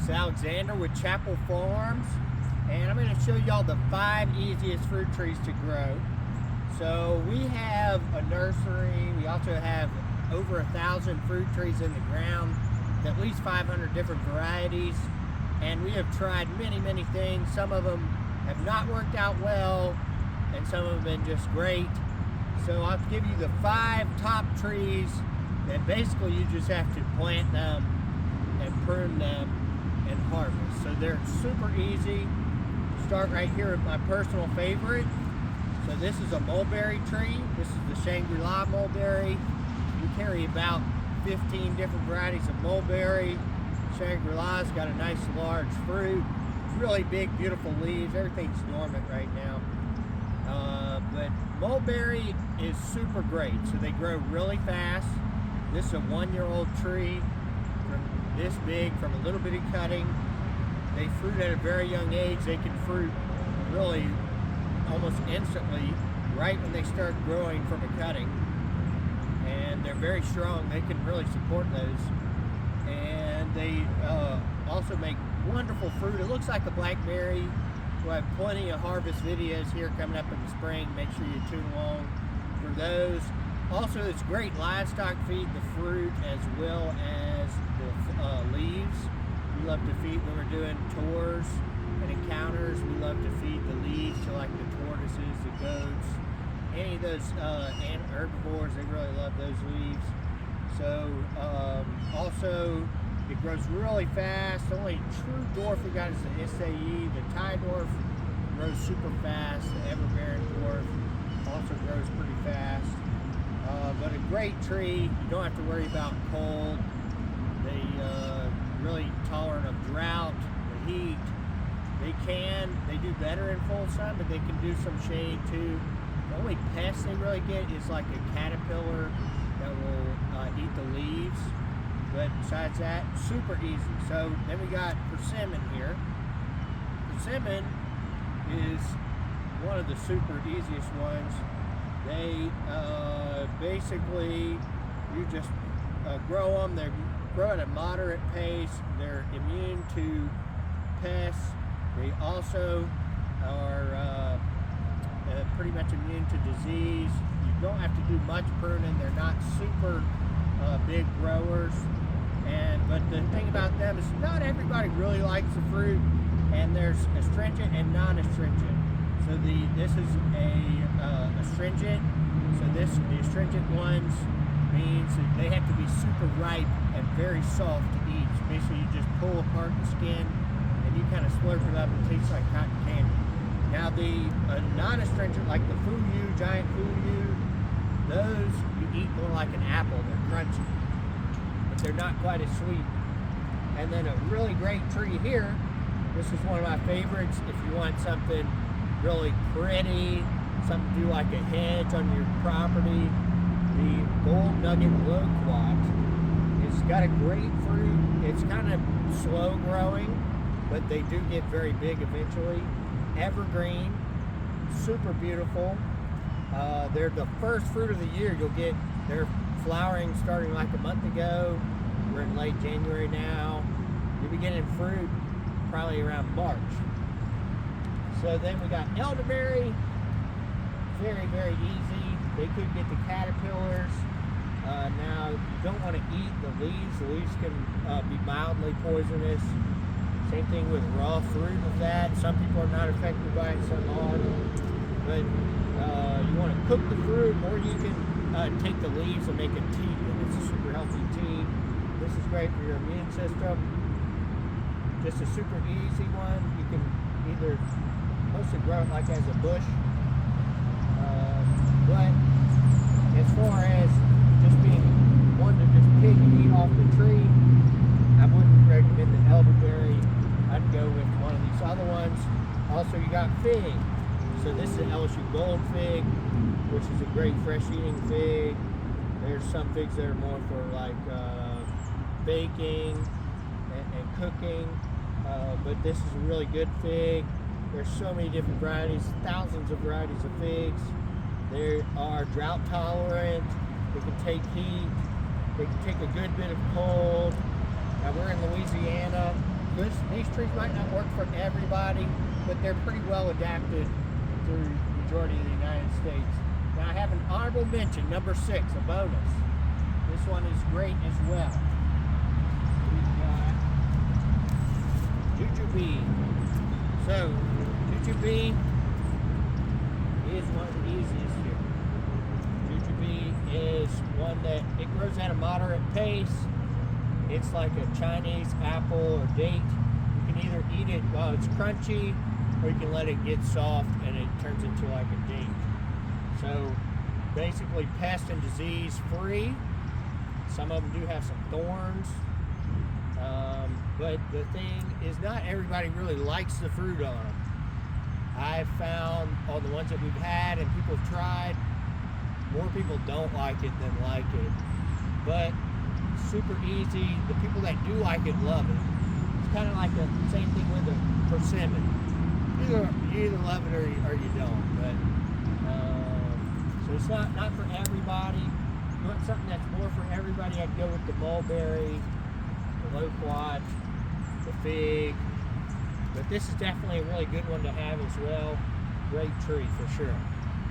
It's Alexander with Chapel Farms, and I'm going to show y'all the 5 easiest fruit trees to grow. So we have a nursery. We also have over 1,000 fruit trees in the ground, with at least 500 different varieties, and we have tried many things. Some of them have not worked out well, and some have been just great. So I'll give you the 5 top trees that basically you just have to plant them and prune them and harvest. So they're super easy. Start right here with my personal favorite. So this is a mulberry tree. This is the Shangri-La mulberry. We carry about 15 different varieties of mulberry. Shangri-La's got a nice large fruit, really big, beautiful leaves. Everything's dormant right now. But mulberry is super great. So they grow really fast. This is a 1-year-old tree, from this big, from a little bitty cutting. They fruit at a very young age. They can fruit really almost instantly, right when they start growing from a cutting. And they're very strong. They can really support those. And they also make wonderful fruit. It looks like a blackberry. We'll have plenty of harvest videos here coming up in the spring. Make sure you tune along for those. Also, it's great livestock feed, the fruit as well as the leaves. We love to feed when we're doing tours and encounters. We love to feed the leaves to like the tortoises, the goats, any of those herbivores. They really love those leaves. So also it grows really fast. The only true dwarf we got is the Issei. The Thai dwarf grows super fast. The Everbearing dwarf also grows pretty fast. But a great tree. You don't have to worry about cold. They really tolerant of drought, the heat. They do better in full sun, but they can do some shade too. The only pest they really get is like a caterpillar that will eat the leaves. But besides that, super easy. So then we got persimmon here. Persimmon is one of the super easiest ones. They basically, you just grow them. They grow at a moderate pace. They're immune to pests. They also are pretty much immune to disease. You don't have to do much pruning. They're not super big growers. But the thing about them is not everybody really likes the fruit, and there's astringent and non-astringent. So this is a astringent. So the astringent ones means that they have to be super ripe and very soft to eat. So basically you just pull apart the skin and you kind of slurp it up. It tastes like cotton candy. Now the non-astringent, like the fuyu, giant fuyu, those you eat more like an apple. They're crunchy, but they're not quite as sweet. And then a really great tree here. This is one of my favorites. If you want something really pretty, something to do like a hedge on your property, the Gold Nugget Loquat. It's got a great fruit. It's kind of slow growing, but they do get very big eventually. Evergreen, super beautiful. They're the first fruit of the year. You'll get their flowering starting like a month ago. We're in late January now. You'll be getting fruit probably around March. So then we got elderberry. Very easy. They could get the caterpillars. Now you don't want to eat the leaves. The leaves can be mildly poisonous. Same thing with raw fruit with that. Some people are not affected by it, some are. But you want to cook the fruit, or you can take the leaves and make a tea. And it's a super healthy tea. This is great for your immune system. Just a super easy one. You can either mostly grow it like as a bush. But as far as just being one to just pick and eat off the tree, I wouldn't recommend the elderberry. I'd go with one of these other ones. Also, you got fig. So this is an LSU Gold Fig, which is a great fresh eating fig. There's some figs that are more for like baking and cooking, but this is a really good fig. There's so many different varieties, thousands of varieties of figs. They are drought tolerant. They can take heat. They can take a good bit of cold. Now we're in Louisiana. these trees might not work for everybody, but they're pretty well adapted to the majority of the United States. Now I have an honorable mention, number 6, a bonus. This one is great as well. We've got Jujube. So, Jujube is one of the easiest here. Jujube is one that it grows at a moderate pace. It's like a Chinese apple or date. You can either eat it while it's crunchy, or you can let it get soft and it turns into like a date. So basically pest and disease free. Some of them do have some thorns. But the thing is, not everybody really likes the fruit on them. I've found on the ones that we've had and people have tried, more people don't like it than like it. But super easy. The people that do like it love it. It's kind of like the same thing with the persimmon. You either love it or you don't. But so it's not for everybody. If you want something that's more for everybody, I'd go with the mulberry, the loquat, the fig. But this is definitely a really good one to have as well. Great tree for sure.